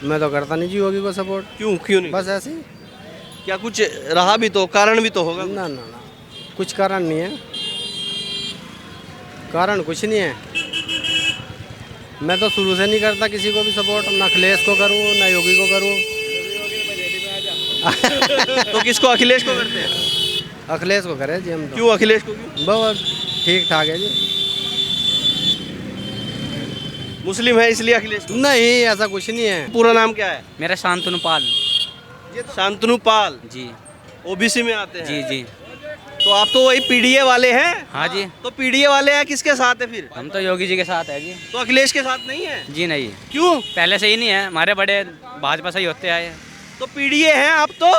मैं तो करता नहीं जी योगी को सपोर्ट। क्यों क्यों नहीं? बस ऐसे ही। क्या कुछ रहा भी तो, कारण भी तो होगा। ना ना ना, कुछ कारण नहीं है, कारण कुछ नहीं है। मैं तो शुरू से नहीं करता किसी को भी सपोर्ट, ना अखिलेश को करूँ ना योगी को करूँ। तो किसको, अखिलेश को करते हैं? अखिलेश को करें जी हम तो। क्यों अखिलेश को क्यों? बहुत ठीक ठाक है जी। मुस्लिम है इसलिए अखिलेश को? नहीं, ऐसा कुछ नहीं है। पूरा नाम क्या है? मेरा शांतनु पाल। शांतनु पाल। जी ओबीसी में आते हैं। जी जी। तो आप तो वही पीडीए वाले हैं। हाँ जी, तो पीडीए वाले हैं किसके साथ है फिर? हम तो योगी जी के साथ है जी। तो अखिलेश के साथ नहीं है? जी नहीं, क्यों? पहले से ही नहीं है, हमारे बड़े भाजपा से ही होते आए। तो पीडीए हैं आप तो?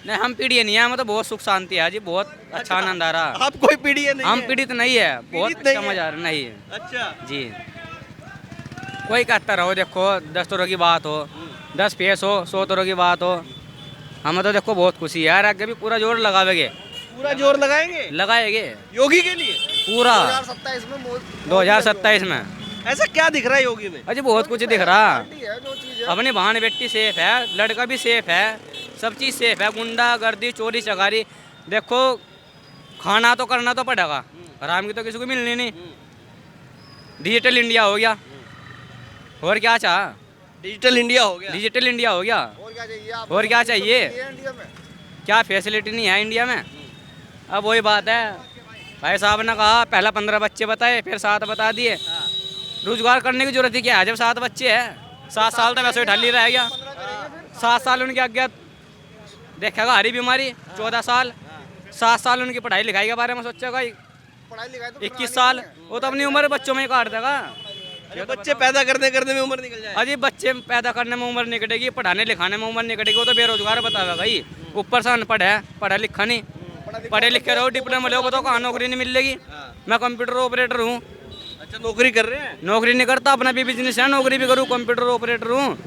नहीं, हम पीढ़ी नहीं है, हमें तो बहुत सुख शांति है जी, बहुत अच्छा आनंद आ रहा। आप कोई पीडीए नहीं हम है? पीड़ित नहीं है, बहुत पीड़ित नहीं अच्छा है? मजा आ रहा नहीं है अच्छा। जी। कोई कहता रहो, देखो 10 करोड़ की बात हो, 10 पेश हो, 100 करोड़ की बात हो, हमें तो देखो बहुत खुशी है यार। आगे भी पूरा जोर लगावेंगे, पूरा जोर लगाएंगे लगाएंगे योगी के लिए। पूरा 2027 में। ऐसा क्या दिख रहा है योगी में? अजी बहुत कुछ दिख रहा। अपनी बहन बेटी सेफ है, लड़का भी सेफ है, सब चीज़ सेफ है। गुंडा गर्दी चोरी चकारी, देखो खाना तो करना तो पड़ेगा, आराम की तो किसी को मिलनी नहीं। डिजिटल इंडिया हो गया, और क्या चाह? डिजिटल इंडिया हो गया। डिजिटल इंडिया हो गया, और क्या चाहिए? क्या फैसिलिटी नहीं है इंडिया में? अब वही बात है, भाई साहब ने कहा पहला 15 बच्चे बताए, फिर 7 बता दिए। रोजगार करने की जरूरत ही क्या है जब 7 बच्चे हैं? 7 साल तो वैसे ही ढली रह गया। 7 साल उनके आगे देखेगा हरी बीमारी, 14 साल, 7 साल उनकी पढ़ाई लिखाई के बारे में सोचेगा, 21 साल, वो तो अपनी उम्र बच्चों में ही काट देगा। अरे बच्चे पैदा करने करने में उम्र निकल जाए। अजी बच्चे पैदा करने में उम्र निकलेगी, पढ़ाने लिखाने में उम्र निकलेगी, वो तो बेरोजगार बताएगा भाई। ऊपर से अनपढ़ है, पढ़ा लिखा नहीं। पढ़े लिखे रहो, डिप्लोमा लो, बताओ कहाँ नौकरी नहीं मिलेगी। मैं कंप्यूटर ऑपरेटर हूँ। अच्छा, नौकरी कर रहे हैं? नौकरी नहीं करता, अपना भी बिजनेस है, नौकरी भी करूँ, कंप्यूटर ऑपरेटर हूँ।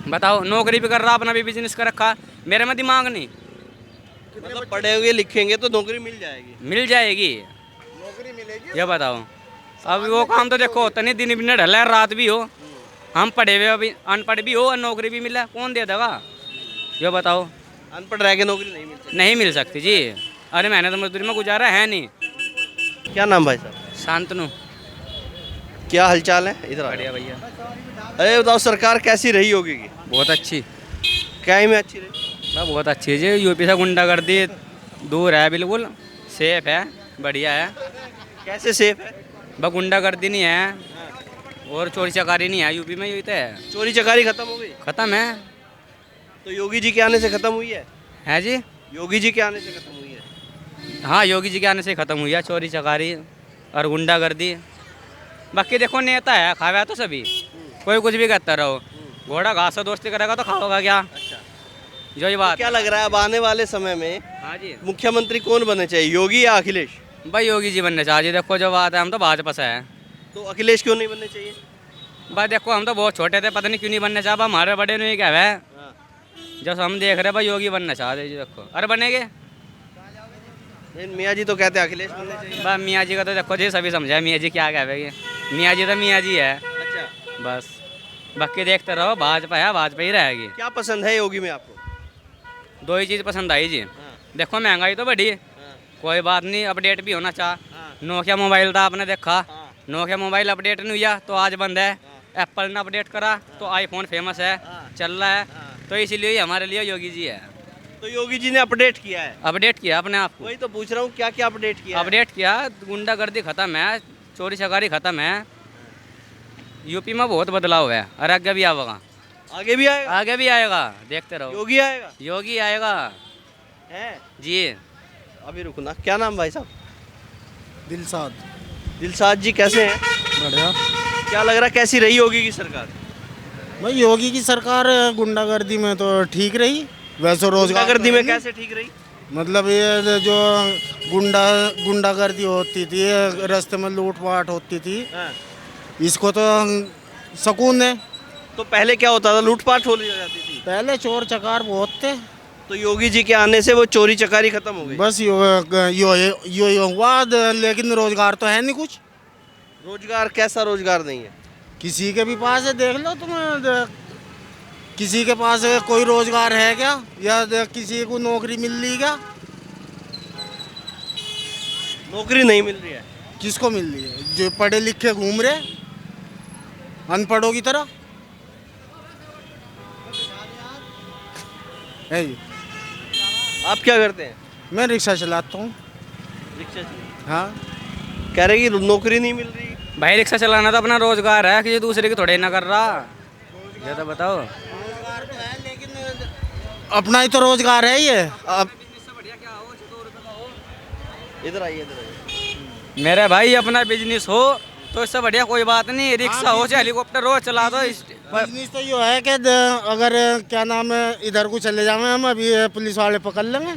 बताओ, नौकरी भी कर रहा, अपना भी बिजनेस कर रखा, मेरे में दिमाग नहीं। मतलब पढ़े हुए लिखेंगे तो नौकरी मिल जाएगी? मिल जाएगी, नौकरी मिलेगी। ये बताओ। अब वो काम तो देखो होता नहीं, दिन भी न ढला है, रात भी हो, हम पढ़े हुए अभी अनपढ़ भी हो और नौकरी भी मिला, कौन दे देगा? ये बताओ। अनपढ़ रह के नौकरी नहीं मिल सकती? नहीं मिल सकती जी, अरे मेहनत मजदूरी में गुजारा है नहीं। क्या नाम भाई साहब? शांतनु। क्या हालचाल है? इधर आ बढ़िया भैया। जाओ। अरे बताओ, सरकार कैसी रही योगी की? बहुत अच्छी, क्या ही में अच्छी रही? बहुत अच्छी है जी। यूपी से गुंडागर्दी दूर है, बिल्कुल सेफ है, बढ़िया है। कैसे सेफ है? बस गुंडागर्दी नहीं है और चोरी चकारी नहीं है यूपी में, यही तो है। चोरी चकारी खत्म हो गई? खत्म है। तो योगी जी के आने से खत्म हुई है जी? योगी जी के आने से खत्म हुई है। हाँ, योगी जी के आने से खत्म हुई है चोरी चकारी और गुंडागर्दी। बाकी देखो नेता है, खावा तो सभी, कोई कुछ भी कहता रहो, घोड़ा घास से दोस्ती करेगा तो खाओगा क्या? अच्छा, जो ही बात। क्या लग रहा है अब आने वाले समय में हाँ जी, मुख्यमंत्री कौन बनने चाहिए, योगी या अखिलेश? भाई योगी जी बनने चाहिए। देखो जो बात है, हम तो भाजपा से है। तो अखिलेश क्यों नहीं बनने चाहिए? भाई देखो हम तो बहुत छोटे थे, पता नहीं क्यों नहीं बनने चाहे, हमारे बड़े ने क्या है, जब हम देख रहे भाई योगी बनना चाहते जी। देखो अरे बनेंगे, मियाँ जी तो कहते हैं अखिलेश बनने चाहिए। बस मियाँ जी का तो देखो जी सभी समझाए, मियाँ जी क्या कहेंगे, मियाँ जी तो मियाँ जी है अच्छा, बस। बाकी देखते रहो, भाजपा है, भाजपा ही रहेगी। क्या पसंद है योगी में आपको? 2 ही चीज़ पसंद आई जी। हाँ, देखो महंगाई तो बढ़ी, हाँ, कोई बात नहीं, अपडेट भी होना चाह। हाँ, नोकिया मोबाइल था, आपने देखा, हाँ, नोकिया मोबाइल अपडेट नहीं हुआ तो आज बंद है। एप्पल ने अपडेट करा तो आईफोन फेमस है, हाँ, चल रहा है। हाँ। तो इसीलिए हमारे लिए योगी जी है। तो योगी जी ने अपडेट किया है? अपडेट किया अपने आप को, वही तो पूछ रहा हूँ, क्या क्या अपडेट किया है? अपडेट किया, गुंडागर्दी खत्म है, चोरी चकारी खत्म है, यूपी में बहुत बदलाव है और आगे भी आएगा। आगे भी आएगा? आगे भी आएगा, देखते रहो। योगी आएगा योगी आएगा है जी। अभी रुकना। क्या नाम भाई साहब? दिलसाद। दिलसाद जी, कैसे हैं? बढ़िया। क्या लग रहा है कैसी रही योगी की सरकार? भाई योगी की सरकार गुंडागर्दी में तो ठीक रही, वैसे रोजगार गुंडागर्दी में कैसे ठीक रही? मतलब ये जो गुंडागर्दी होती थी, रास्ते में लूटपाट होती थी, हाँ। इसको तो सुकून है। तो पहले क्या होता था, लूटपाट हो जाती थी? पहले चोर चकार बहुत थे, तो योगी जी के आने से वो चोरी चकारी खत्म हो गई? बस यो हुआ, लेकिन रोजगार तो है नहीं कुछ। रोजगार कैसा रोजगार नहीं है? किसी के भी पास है, देख लो तुम, किसी के पास कोई रोजगार है क्या, या किसी को नौकरी मिल रही क्या? नौकरी नहीं मिल रही है। किसको मिल रही है? जो पढ़े लिखे घूम रहे अनपढ़ों की तरह है जी। आप क्या करते हैं? मैं रिक्शा चलाता हूँ। रिक्शा चलाते हाँ। हैं। कह रहे कि नौकरी नहीं मिल रही। भाई रिक्शा चलाना तो अपना रोजगार है, किसी दूसरे की थोड़े ना कर रहा। ये तो बताओ। अपना ही तो रोजगार है ये। अब इधर आइए, इधर आइए। मेरे भाई अपना बिजनेस हो तो इससे बढ़िया कोई बात नहीं। रिक्शा हो चाहे हेलीकॉप्टर हो, चला दो। बिजनेस तो ये है कि अगर क्या नाम है इधर को चले जावे हम, अभी पुलिस वाले पकड़ लेंगे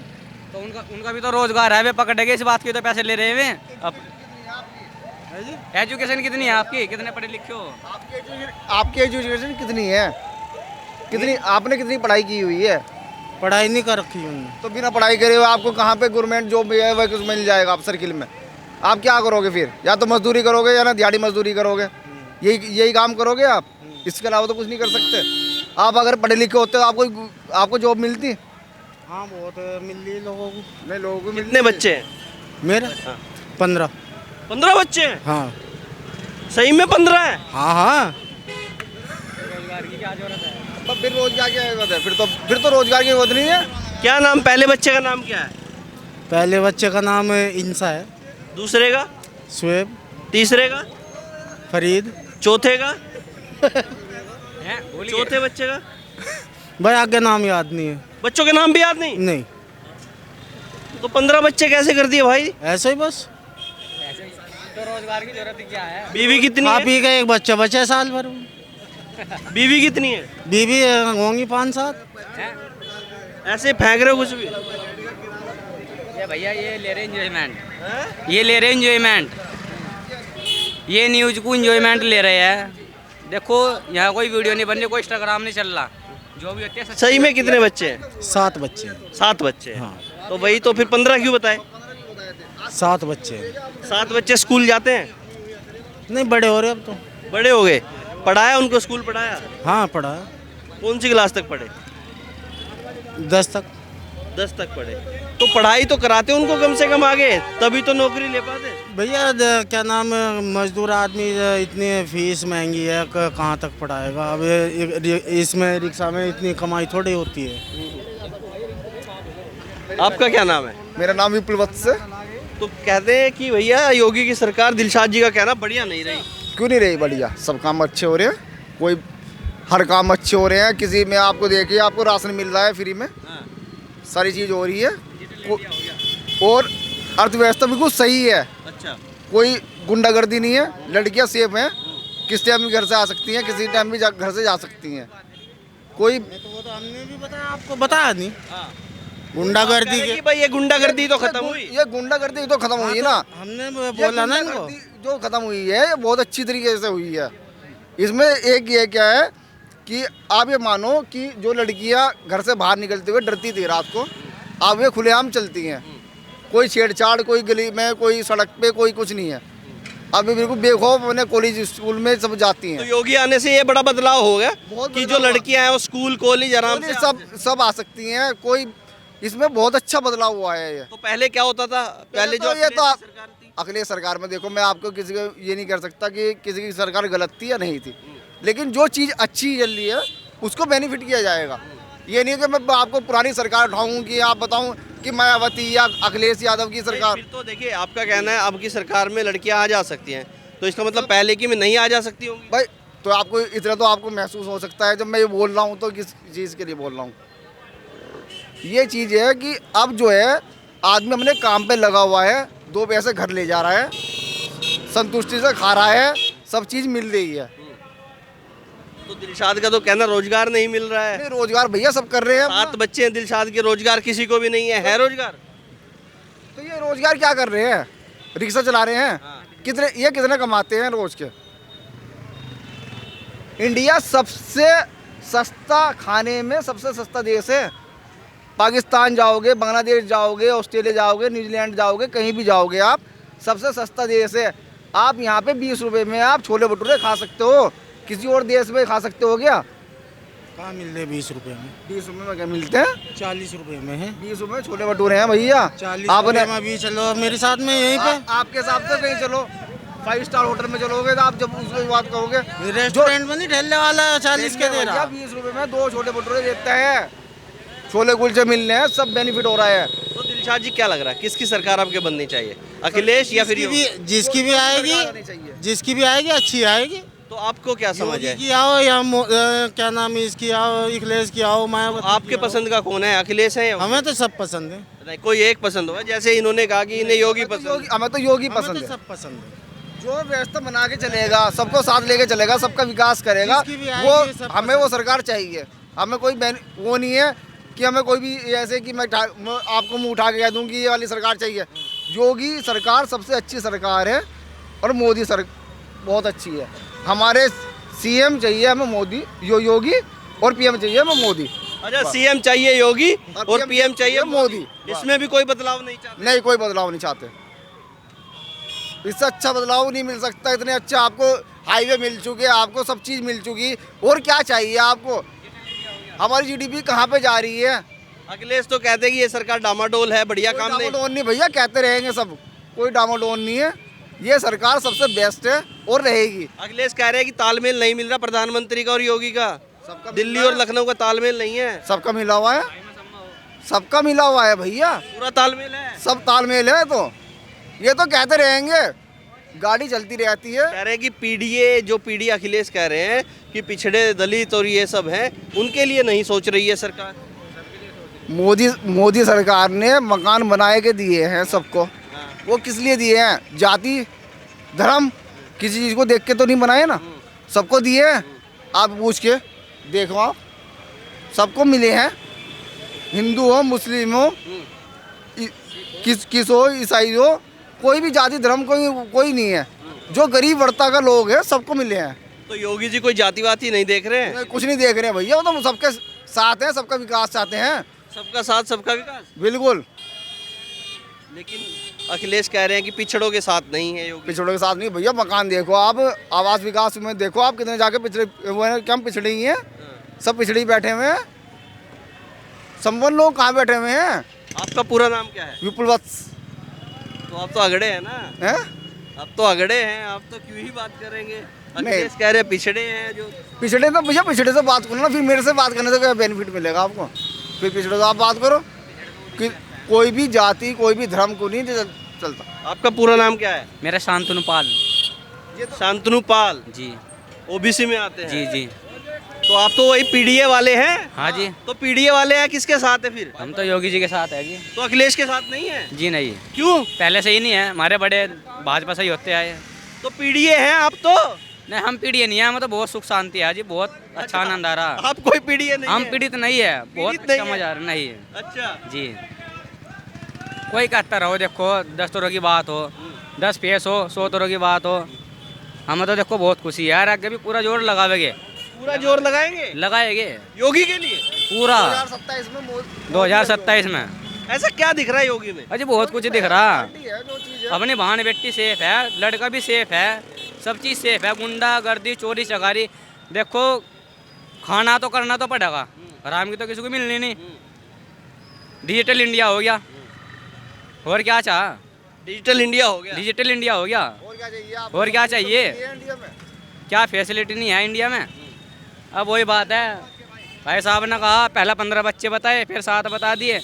तो उनका भी तो रोजगार है, वे पकड़ेंगे। इस बात के तो पैसे ले रहे हैं। अब एजुकेशन कितनी है आपकी? कितने पढ़े लिखे हो? आपकी एजुकेशन कितनी है? कितनी आपने कितनी पढ़ाई की हुई है? पढ़ाई नहीं कर रखी उन्होंने। तो बिना पढ़ाई करे हुए आपको कहाँ पे गवर्नमेंट जॉब भी है वह मिल जाएगा आप सर्किल में? आप क्या करोगे फिर? या तो मजदूरी करोगे या ना दिहाड़ी मजदूरी करोगे। यही काम करोगे आप, इसके अलावा तो कुछ नहीं कर सकते। आप अगर पढ़े लिखे होते तो आपको जॉब मिलती? हाँ बहुत मिल रही है लोगों को। नहीं, लोगों को कितने बच्चे हैं? मेरा 15। 15 बच्चे हैं? हाँ सही में 15 है? हाँ हाँ। तो फिर रोजगार की जरूरत है? फिर तो रोजगार की जरूरत नहीं है। क्या नाम? पहले बच्चे का नाम क्या है? पहले बच्चे का नाम इंसा है। दूसरे का? शुएब। तीसरे का? फरीद। चौथे का? बोलिए। चौथे बच्चे का? भाई आगे नाम याद नहीं है। बच्चों के नाम भी याद नहीं? नहीं, तो 15 बच्चे कैसे कर दिए भाई? ऐसे ही बस। तो रोजगार की जरूरत क्या है? बीवी कितनी खा है? पी के एक बच्चा बचा है साल भर। बीवी कितनी है? बीवी होंगी 5-7। ऐसे फेंक रहे हो कुछ भी? ये भैया ये ले रहे एंजॉयमेंट, ये ले रहे एंजॉयमेंट, ये न्यूज को एंजॉयमेंट ले रहे हैं। देखो यहाँ कोई वीडियो नहीं बन रही, कोई इंस्टाग्राम नहीं चल रहा। जो भी होते हैं सही में कितने बच्चे हैं? 7 बच्चे हैं। 7 बच्चे हैं। हाँ। तो वही तो फिर 15 क्यों बताए? 7 बच्चे हैं। 7 बच्चे स्कूल जाते हैं? नहीं, बड़े हो रहे अब तो। बड़े हो गए? पढ़ाया उनको? स्कूल पढ़ाया? हाँ पढ़ा। कौन सी क्लास तक पढ़े? 10 तक। 10 तक पढ़े। तो पढ़ाई तो कराते उनको कम से कम आगे, तभी तो नौकरी ले पाते। भैया क्या नाम है, मजदूर आदमी इतनी फीस महंगी है, कहाँ तक पढ़ाएगा। अब इसमें रिक्शा में इतनी कमाई थोड़ी होती है। आपका क्या नाम है? मेरा नाम विपुल वत्स है। तो कहते हैं कि भैया योगी की सरकार, दिलशाद जी का कहना बढ़िया नहीं रही। क्यों नहीं रही बढ़िया? सब काम अच्छे हो रहे हैं, कोई हर काम अच्छे हो रहे हैं। किसी में आपको देखिए, आपको राशन मिल रहा है फ्री में, सारी चीज़ हो रही है। और अर्थव्यवस्था बिल्कुल सही है। अच्छा। कोई गुंडागर्दी नहीं है, लड़कियां सेफ हैं, किस टाइम भी घर से आ सकती हैं, किसी टाइम भी घर से जा सकती हैं। कोई तो वो तो हमने भी बताया, आपको बताया नहीं। गुंडागर्दी कह रहे के कि भाई ये गुंडागर्दी तो खत्म हुई। ये गुंडागर्दी तो खत्म हुई ना। हमने ये बोला ना इनको। गुंडागर्दी जो खत्म हुई है ये बहुत अच्छी तरीके से हुई है। इसमें एक ये क्या है कि आप ये मानो कि जो लड़कियां घर से बाहर निकलते हुए डरती थी रात को, अब ये खुलेआम चलती हैं। कोई छेड़छाड़, कोई गली में, कोई सड़क पे, कोई कुछ नहीं है। अब ये बिल्कुल बेखौफ अपने कॉलेज स्कूल में सब जाती तो हैं। योगी आने से ये बड़ा बदलाव हो गया बहुत कि जो बदलाव। लड़कियां हैं वो स्कूल कॉलेज आराम से सब आ सकती हैं। कोई इसमें बहुत अच्छा बदलाव हुआ है ये। तो पहले क्या होता था? पहले जो ये तो अखिलेश की सरकार थी। अखिलेश सरकार में देखो, मैं आपको किसी को ये नहीं कर सकता कि किसी की सरकार गलत थी या नहीं थी, लेकिन जो चीज़ अच्छी चल रही है उसको बेनिफिट किया जाएगा। ये नहीं कि मैं आपको पुरानी सरकार उठाऊं कि आप बताऊं कि मायावती या अखिलेश यादव की सरकार। फिर तो देखिए, आपका कहना है अब की सरकार में लड़कियां आ जा सकती हैं, तो इसका मतलब पहले की में नहीं आ जा सकती होंगी। भाई तो आपको इतना तो आपको महसूस हो सकता है जब मैं ये बोल रहा हूँ तो किस चीज़ के लिए बोल रहा हूँ। ये चीज़ है कि अब जो है आदमी अपने काम पे लगा हुआ है, 2 पैसे घर ले जा रहा है, संतुष्टि से खा रहा है, सब चीज़ मिल रही है। तो दिलशाद का तो कहना रोजगार नहीं मिल रहा है। नहीं, रोजगार भैया सब कर रहे हैं। 7 बच्चे हैं दिलशाद के, रोजगार किसी को भी नहीं है रोजगार? तो ये रोजगार क्या कर रहे हैं? रिक्शा चला रहे हैं। कितने कमाते हैं रोज के? इंडिया सबसे सस्ता खाने में सबसे सस्ता देश है। पाकिस्तान जाओगे, बांग्लादेश जाओगे, ऑस्ट्रेलिया जाओगे, न्यूजीलैंड जाओगे, कहीं भी जाओगे आप, सबसे सस्ता देश है। आप यहाँ पे 20 रुपए में आप छोले भटूरे खा सकते हो, किसी और देश में खा सकते हो क्या? कहाँ मिल रहे 20 रुपए में? 20 रुपए में क्या मिलते हैं? 40 रुपए में है। 20 रुपए में छोले भटूरे हैं भैया। 40 आपने रुपए में भी चलो मेरे साथ में यहीं पे। आपके हिसाब से कहीं चलो 5 स्टार होटल में चलोगे तो आप जब उसको बात कहोगे रेस्टोरेंट में नहीं ठहरने वाला 40 के दे रहा। 20 रुपए में 2 छोले भटूरे देता है, छोले कुलचे मिल रहे हैं, सब बेनिफिट हो रहा है। तो दिलशाद जी क्या लग रहा है, किसकी सरकार आपके बननी चाहिए, अखिलेश या फिर योगी? जिसकी भी आएगी, जिसकी भी आएगी अच्छी आएगी। तो आपको क्या समझ योगी है, की आओ या क्या नाम है इसकी आओ, अखिलेश की आओ, मायावती आपके की आओ। पसंद का कौन है, अखिलेश है या हमें तो सब पसंद है। नहीं, कोई एक पसंद होगा, जैसे इन्होंने कहा कि इन्हें योगी पसंद है। हमें तो योगी हमें पसंद तो है, सब पसंद है। जो व्यवस्था बना के चलेगा, सबको साथ लेके चलेगा, सबका विकास करेगा, जिसकी भी आएगी, वो सब हमें वो सरकार चाहिए। हमें कोई वो नहीं है कि हमें कोई भी ऐसे कि मैं आपको मुंह उठा के कह दूं कि ये वाली सरकार चाहिए। योगी सरकार सबसे अच्छी सरकार है और मोदी सर बहुत अच्छी है। हमारे सीएम चाहिए हमें मोदी, योगी, और पीएम चाहिए हमें मोदी। अच्छा, सीएम चाहिए योगी और पीएम चाहिए मोदी, इसमें भी कोई बदलाव नहीं चाहते? नहीं, कोई बदलाव नहीं चाहते। इससे अच्छा बदलाव नहीं मिल सकता। इतने अच्छे आपको हाईवे मिल चुके, आपको सब चीज़ मिल चुकी, और क्या चाहिए आपको? हमारी जीडीपी कहाँ पे जा रही है? अखिलेश तो कहते हैं कि ये सरकार डामाडोल है, बढ़िया काम नहीं। डामाडोल नहीं भैया, कहते रहेंगे सब, कोई डामाडोल नहीं है। ये सरकार सबसे बेस्ट है और रहेगी। अखिलेश कह रहे हैं कि तालमेल नहीं मिल रहा प्रधानमंत्री का और योगी का, दिल्ली और लखनऊ का तालमेल नहीं है। सबका मिला हुआ है, सबका मिला हुआ है भैया, पूरा तालमेल है, सब तालमेल है। तो ये तो कहते रहेंगे, गाड़ी चलती रहती है। कह रहे हैं कि पीडीए, जो पीडीए अखिलेश कह रहे हैं कि पिछड़े दलित और ये सब हैं, उनके लिए नहीं सोच रही है सरकार। मोदी सरकार ने मकान बनाए के दिए हैं सबको। वो किस लिए दिए हैं? जाति धर्म किसी चीज़ को देख के तो नहीं बनाए ना, सबको दिए हैं। आप पूछ के देखो, आप सबको मिले हैं, हिंदू हो, मुस्लिम हो, किस हो, ईसाई हो, कोई भी जाति धर्म कोई नहीं है। जो गरीब वर्ता का लोग है सबको मिले हैं। तो योगी जी कोई जातिवादी नहीं देख रहे हैं? कुछ नहीं देख रहे हैं भैया, वो तो सबके साथ हैं, सबका विकास चाहते हैं। सबका साथ सबका विकास, बिल्कुल। लेकिन अखिलेश कह रहे हैं कि पिछड़ों के साथ नहीं है योगी। पिछड़ों के साथ नहीं भैया, मकान देखो आप, आवास विकास में देखो आप, कितने जाके पिछड़े हुए हैं, कम पिछड़े ही हैं, सब पिछड़े ही बैठे हुए हैं। संपन्न लोग कहाँ बैठे हुए हैं? आपका पूरा नाम क्या है? विपुल वत्स। तो आप तो अगड़े हैं ना, हैं? आप तो अगड़े हैं, आप तो क्यों ही बात करेंगे? अखिलेश कह रहे हैं पिछड़े हैं जो। पिछड़े तो भैया, पिछड़े से बात करो ना, फिर मेरे से बात करने से क्या बेनिफिट मिलेगा आपको? फिर पिछड़े से आप बात करो कि कोई भी जाति, कोई भी धर्म को नहीं चलता। आपका पूरा नाम क्या है? मेरा शांतनु पाल। शांतनु पाल जी। ओबीसी में आते हैं? जी जी। तो आप तो वही पीडीए वाले हैं? हाँ जी। तो पीडीए वाले हैं किसके साथ है फिर? हम तो योगी जी के साथ है जी। तो अखिलेश के साथ नहीं है? जी नहीं, क्यों? पहले से ही नहीं है, हमारे बड़े भाजपा से ही होते आए। तो पीडीए हैं आप तो? नहीं, हम पीढ़ी नहीं है, हमें तो बहुत सुख शांति है जी, बहुत अच्छा आनंद आ रहा। आप कोई पीडीए नहीं हम है? पीड़ित नहीं है, बहुत पीड़ित नहीं अच्छा है? मजा आ रहा नहीं है अच्छा जी। कोई कहता रहो, देखो 10 करोड़ की बात हो, 10 पेश हो, 100 करोड़ की बात हो, हमें तो देखो बहुत खुशी है यार। आगे भी पूरा जोर लगावेंगे, पूरा जोर लगाएंगे लगाएंगे योगी के लिए पूरा 2027 में 2027 में। ऐसा क्या दिख रहा है योगी में? अजी बहुत कुछ दिख रहा। जो चीज़ है। अपनी बहन बेटी सेफ है, लड़का भी सेफ है, सब चीज़ सेफ है। गुंडा गर्दी चोरी चकारी, देखो खाना तो करना तो पड़ेगा, आराम की तो किसी को मिलनी नहीं। डिजिटल इंडिया हो गया, और क्या चाह? डिजिटल इंडिया हो गया। डिजिटल इंडिया हो गया, और क्या चाहिए आपको? और क्या चाहिए? इंडिया में क्या फैसिलिटी नहीं है इंडिया में? अब वही बात है, भाई साहब ने कहा पहला 15 बच्चे बताए, फिर 7 बता दिए।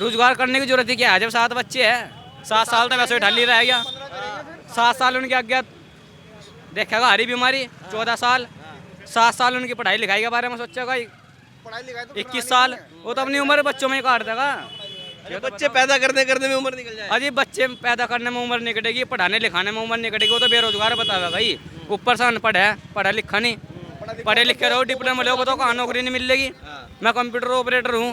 रोजगार करने की जरूरत ही क्या है जब 7 बच्चे हैं? 7 साल तो वैसे ढाली रह गया, 7 साल उनके आगे देखेगा हरी बीमारी, 14 साल, 7 साल उनकी पढ़ाई लिखाई के बारे में सोचेगा, पढ़ाई लिखाई तो 21 साल, वो तो अपनी उम्र बच्चों में ही काट देगा। ये बच्चे पैदा करने करने में उम्र निकल जाए। अजी बच्चे पैदा करने में उम्र नहीं कटेगी, पढ़ाने लिखाने में उम्र नहीं कटेगी, वो तो बेरोजगार बताएगा भाई। ऊपर से अनपढ़ है, पढ़ा लिखा नहीं, पढ़े लिखे रहो, डिप्लोमा लो तो कहाँ नौकरी नहीं मिलेगी। मैं कंप्यूटर ऑपरेटर हूँ।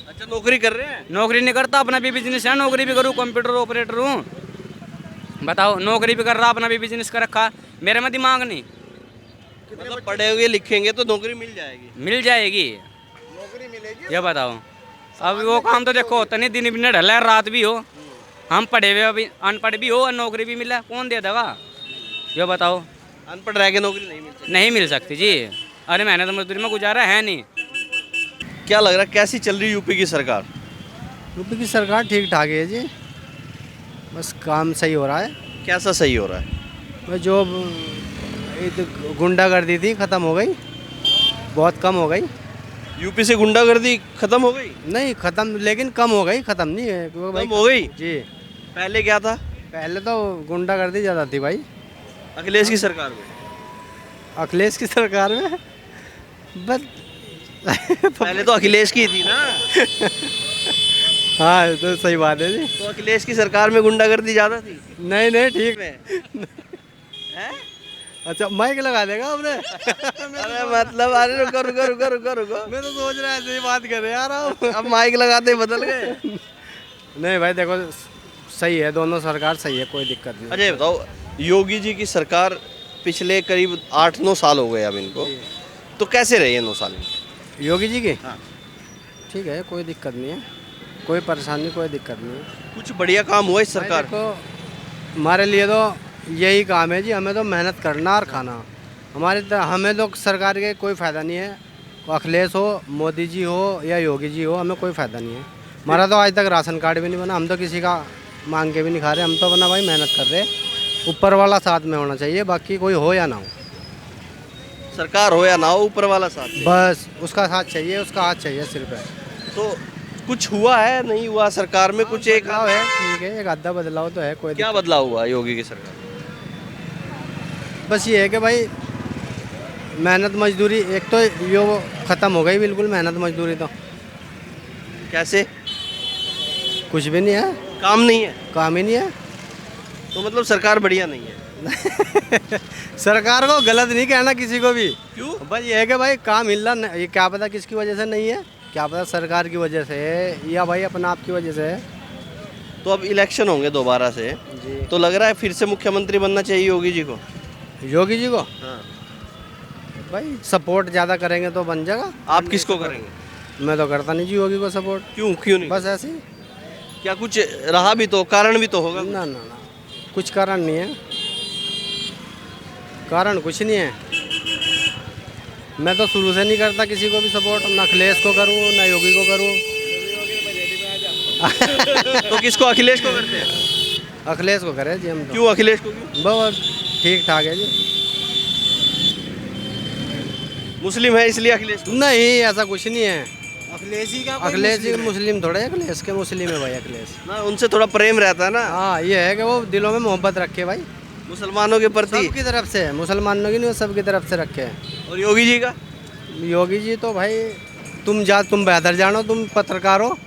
अच्छा, नौकरी कर रहे हैं? नौकरी नहीं करता, अपना भी बिजनेस है, नौकरी भी करूँ, कंप्यूटर ऑपरेटर हूँ। बताओ, नौकरी भी कर रहा, अपना भी बिजनेस कर रखा, मेरे में दिमाग नहीं। मतलब पढ़े हुए लिखेंगे तो नौकरी मिल जाएगी? मिल जाएगी, नौकरी मिलेगी। ये बताओ। अब वो काम तो देखो होता नहीं, दिन भी ढला है, रात भी हो, हम पढ़े हुए अभी अनपढ़ भी हो और नौकरी भी मिला, कौन दे देगा? ये बताओ। अनपढ़ रह के नौकरी नहीं मिल सकती? नहीं मिल सकती जी। अरे मेहनत मजदूरी में गुजारा है नहीं। क्या लग रहा है कैसी चल रही यूपी की सरकार? यूपी की सरकार ठीक ठाक है जी, बस काम सही हो रहा है। कैसा सही हो रहा है? बस जो गुंडागर्दी थी ख़त्म हो गई, बहुत कम हो गई। यूपी से गुंडागर्दी खत्म हो गई? नहीं ख़त्म, लेकिन कम हो गई, ख़त्म नहीं है वो भाई। कम हो गई? जी, पहले क्या था पहले तो गुंडागर्दी ज़्यादा थी भाई, अखिलेश की सरकार में? अखिलेश की सरकार में बस पहले तो अखिलेश की थी ना। हाँ तो सही बात है जी। तो अखिलेश की सरकार में गुंडागर्दी ज्यादा थी? नहीं नहीं ठीक है। हैं? अच्छा माइक लगा देगा आपने? अरे मतलब अरे रुको रुको रुको रुको रुको, मैं तो सोच रहा है ऐसे ही बात कर यार आप। अब माइक लगाते बदल गए। नहीं भाई देखो, सही है, दोनों सरकार सही है, कोई दिक्कत नहीं। अच्छा ये बताओ, योगी जी की सरकार पिछले करीब 8-9 साल हो गए अब इनको, तो कैसे रहे ये 9 साल? योगी जी की हाँ। ठीक है, कोई दिक्कत नहीं है, कोई परेशानी, कोई दिक्कत नहीं है। कुछ बढ़िया काम हुआ इस सरकार? को हमारे लिए तो यही काम है जी, हमें तो मेहनत करना और खाना। हमें तो सरकार के कोई फ़ायदा नहीं है, अखिलेश हो, मोदी जी हो या योगी जी हो, हमें कोई फ़ायदा नहीं है। हमारा तो आज तक राशन कार्ड भी नहीं बना, हम तो किसी का मांग के भी नहीं खा रहे, हम तो बना भाई मेहनत कर रहे। ऊपर वाला साथ में होना चाहिए, बाकी कोई हो या ना हो, सरकार हो या ना हो, ऊपर वाला साथ दे। बस उसका साथ चाहिए, उसका हाथ चाहिए सिर पे। तो कुछ हुआ है नहीं हुआ सरकार में? कुछ एक बदलाव है, ठीक है, एक आधा बदलाव तो है, कोई क्या बदलाव हुआ योगी की सरकार में? बस ये है कि भाई मेहनत मजदूरी एक तो यो ख़त्म हो गई बिल्कुल, मेहनत मजदूरी तो कैसे? कुछ भी नहीं है, काम नहीं है? काम ही नहीं है। तो मतलब सरकार बढ़िया नहीं है? सरकार को गलत नहीं कहना किसी को भी, क्यों? बस ये है कि भाई काम हिल रहा, ये क्या पता किसकी वजह से नहीं है, क्या पता सरकार की वजह से है या भाई अपना आप की वजह से है। तो अब इलेक्शन होंगे दोबारा से, जी, तो लग रहा है फिर से मुख्यमंत्री बनना चाहिए योगी जी को? योगी जी को हाँ। भाई सपोर्ट ज़्यादा करेंगे तो बन जाएगा। आप किसको करेंगे? मैं तो करता नहीं जी योगी को सपोर्ट, क्यों क्यों नहीं? बस ऐसे ही। क्या कुछ रहा भी तो, कारण भी तो होगा? ना ना ना, कुछ कारण नहीं है, कारण कुछ नहीं है। मैं तो शुरू से नहीं करता किसी को भी सपोर्ट, ना अखिलेश को करूँ ना योगी को करूँ। तो किसको? अखिलेश को करते हैं? अखिलेश को करे जी हम तो। क्यों अखिलेश को? क्यों? बहुत ठीक ठाक है जी। मुस्लिम है इसलिए अखिलेश को? नहीं ऐसा कुछ नहीं है, अखिलेश जी का अखिलेश जी मुस्लिम थोड़े, अखिलेश के मुस्लिम है भाई अखिलेश। ना उनसे थोड़ा प्रेम रहता है ना हाँ ये है कि वो दिलों में मोहब्बत रखे भाई, मुसलमानों के प्रति। सबकी तरफ से, मुसलमानों की नहीं, सबकी तरफ से रखे हैं। और योगी जी का? योगी जी तो भाई तुम बेहतर जानो, तुम पत्रकार हो,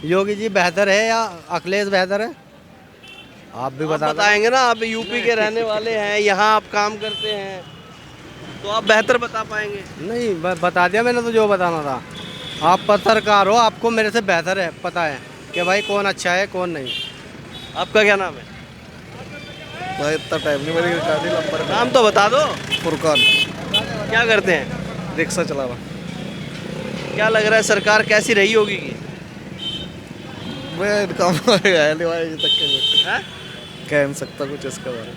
योगी जी बेहतर है या अखिलेश बेहतर है, आप भी आप बता दो। बताएंगे ना, आप यूपी के रहने वाले हैं, यहाँ आप काम करते हैं, तो आप बेहतर बता पाएंगे। नहीं बता दिया मैंने तो जो बताना था, आप पत्रकार हो, आपको मेरे से बेहतर है पता है कि भाई कौन अच्छा है कौन नहीं। आपका क्या नाम है? भाई इतना टाइम नहीं, मेरी गाड़ी नंबर नाम तो बता दो। फुरकान, क्या करते हैं? रिक्शा चला रहा। क्या लग रहा है सरकार कैसी रही होगी की? मैं काम है नहीं भाई तक के हैं? कह नहीं सकता कुछ इसके बारे में।